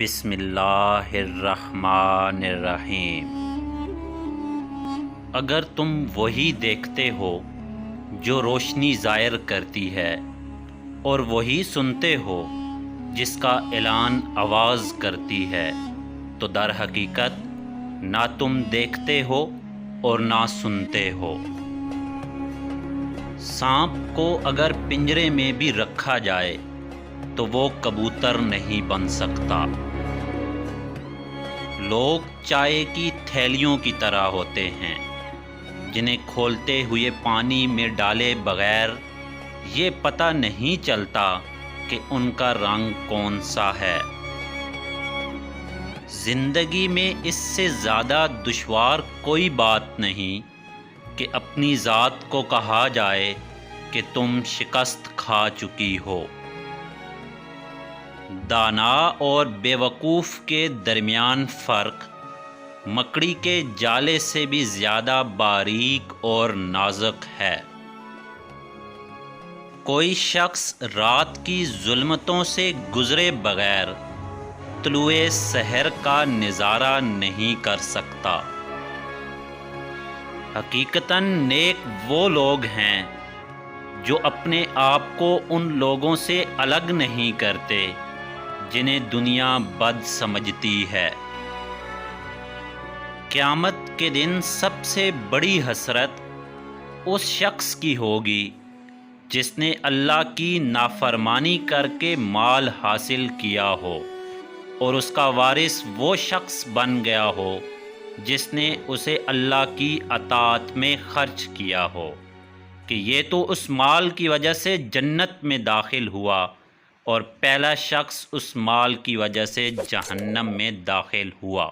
بسم اللہ الرحمن الرحیم۔ اگر تم وہی دیکھتے ہو جو روشنی ظاہر کرتی ہے اور وہی سنتے ہو جس کا اعلان آواز کرتی ہے تو در حقیقت نہ تم دیکھتے ہو اور نہ سنتے ہو۔ سانپ کو اگر پنجرے میں بھی رکھا جائے تو وہ کبوتر نہیں بن سکتا۔ لوگ چائے کی تھیلیوں کی طرح ہوتے ہیں جنہیں کھولتے ہوئے پانی میں ڈالے بغیر یہ پتہ نہیں چلتا کہ ان کا رنگ کون سا ہے۔ زندگی میں اس سے زیادہ دشوار کوئی بات نہیں کہ اپنی ذات کو کہا جائے کہ تم شکست کھا چکی ہو۔ دانا اور بے وقوف کے درمیان فرق مکڑی کے جالے سے بھی زیادہ باریک اور نازک ہے۔ کوئی شخص رات کی ظلمتوں سے گزرے بغیر طلوع سحر کا نظارہ نہیں کر سکتا۔ حقیقتاً نیک وہ لوگ ہیں جو اپنے آپ کو ان لوگوں سے الگ نہیں کرتے جنہیں دنیا بد سمجھتی ہے۔ قیامت کے دن سب سے بڑی حسرت اس شخص کی ہوگی جس نے اللہ کی نافرمانی کر کے مال حاصل کیا ہو اور اس کا وارث وہ شخص بن گیا ہو جس نے اسے اللہ کی اطاعت میں خرچ کیا ہو کہ یہ تو اس مال کی وجہ سے جنت میں داخل ہوا اور پہلا شخص اس مال کی وجہ سے جہنم میں داخل ہوا۔